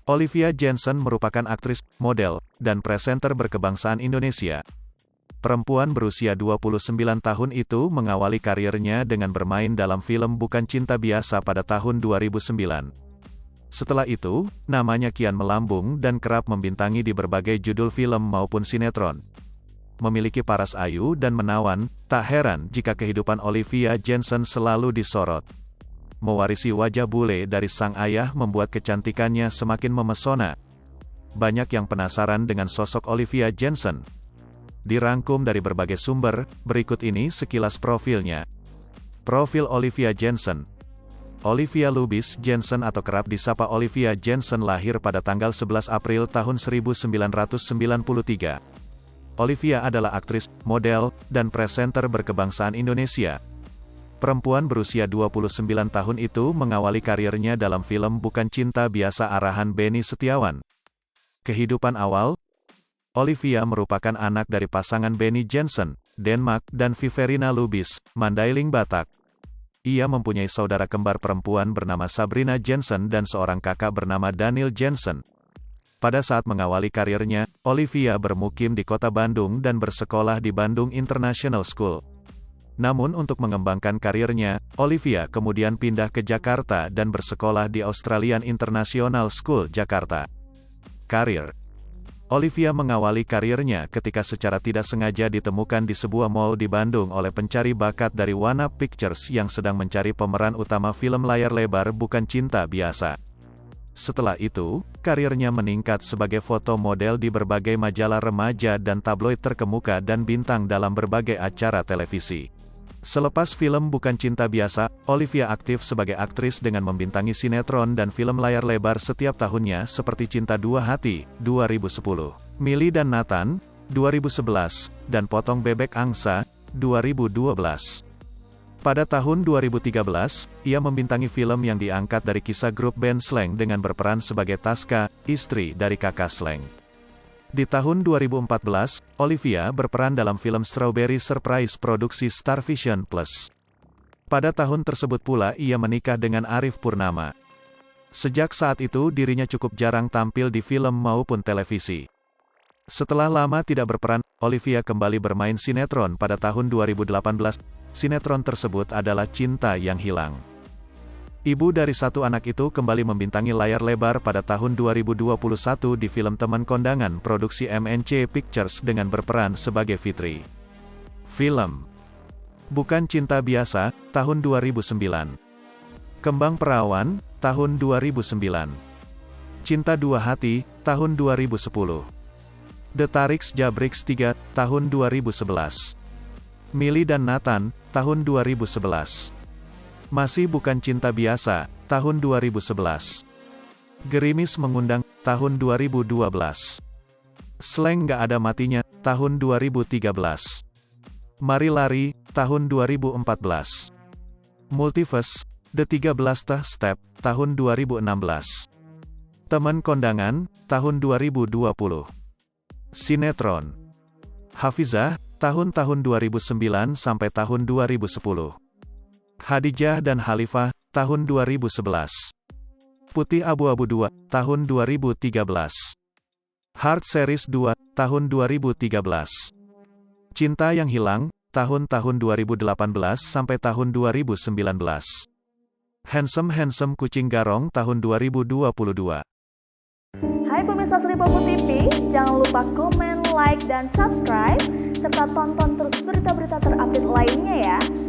Olivia Jensen merupakan aktris, model, dan presenter berkebangsaan Indonesia. Perempuan berusia 29 tahun itu mengawali karirnya dengan bermain dalam film Bukan Cinta Biasa pada tahun 2009. Setelah itu, namanya kian melambung dan kerap membintangi di berbagai judul film maupun sinetron. Memiliki paras ayu dan menawan, tak heran jika kehidupan Olivia Jensen selalu disorot. Mewarisi wajah bule dari sang ayah membuat kecantikannya semakin memesona. Banyak yang penasaran dengan sosok Olivia Jensen. Dirangkum dari berbagai sumber, berikut ini sekilas profilnya. Profil Olivia Jensen. Olivia Lubis Jensen atau kerap disapa Olivia Jensen lahir pada tanggal 11 April tahun 1993. Olivia adalah aktris, model, dan presenter berkebangsaan Indonesia. Perempuan berusia 29 tahun itu mengawali karirnya dalam film Bukan Cinta Biasa arahan Benny Setiawan. Kehidupan awal, Olivia merupakan anak dari pasangan Benny Jensen, Denmark, dan Viverina Lubis, Mandailing Batak. Ia mempunyai saudara kembar perempuan bernama Sabrina Jensen dan seorang kakak bernama Daniel Jensen. Pada saat mengawali karirnya, Olivia bermukim di kota Bandung dan bersekolah di Bandung International School. Namun untuk mengembangkan karirnya, Olivia kemudian pindah ke Jakarta dan bersekolah di Australian International School, Jakarta. Karir. Olivia mengawali karirnya ketika secara tidak sengaja ditemukan di sebuah mall di Bandung oleh pencari bakat dari One Up Pictures yang sedang mencari pemeran utama film layar lebar Bukan Cinta Biasa. Setelah itu, karirnya meningkat sebagai foto model di berbagai majalah remaja dan tabloid terkemuka dan bintang dalam berbagai acara televisi. Selepas film Bukan Cinta Biasa, Olivia aktif sebagai aktris dengan membintangi sinetron dan film layar lebar setiap tahunnya seperti Cinta Dua Hati, 2010, Milly dan Nathan, 2011, dan Potong Bebek Angsa, 2012. Pada tahun 2013, ia membintangi film yang diangkat dari kisah grup band Slank dengan berperan sebagai Taska, istri dari kakak Slank. Di tahun 2014, Olivia berperan dalam film Strawberry Surprise produksi Starvision Plus. Pada tahun tersebut pula ia menikah dengan Arif Purnama. Sejak saat itu dirinya cukup jarang tampil di film maupun televisi. Setelah lama tidak berperan, Olivia kembali bermain sinetron pada tahun 2018. Sinetron tersebut adalah Cinta Yang Hilang. Ibu dari satu anak itu kembali membintangi layar lebar pada tahun 2021 di film Teman Kondangan produksi MNC Pictures dengan berperan sebagai Fitri. Film Bukan Cinta Biasa, tahun 2009. Kembang Perawan, tahun 2009. Cinta Dua Hati, tahun 2010. The Tariks Jabriks 3, tahun 2011. Milly dan Nathan, tahun 2011. Masih Bukan Cinta Biasa, tahun 2011. Gerimis Mengundang, tahun 2012. Slank Gak Ada Matinya, tahun 2013. Mari Lari, tahun 2014. Multiverse, The 13 Step, tahun 2016. Teman Kondangan, tahun 2020. Sinetron Hafizah, tahun-tahun 2009 sampai tahun 2010. Hadijah dan Halifah, tahun 2011. Putih Abu-Abu 2, tahun 2013. Heart Series 2, tahun 2013. Cinta Yang Hilang, tahun-tahun 2018 sampai tahun 2019. Handsome Kucing Garong, tahun 2022. Hai pemirsa Sri Popo TV, jangan lupa komen, like, dan subscribe, serta tonton terus berita-berita terupdate lainnya ya.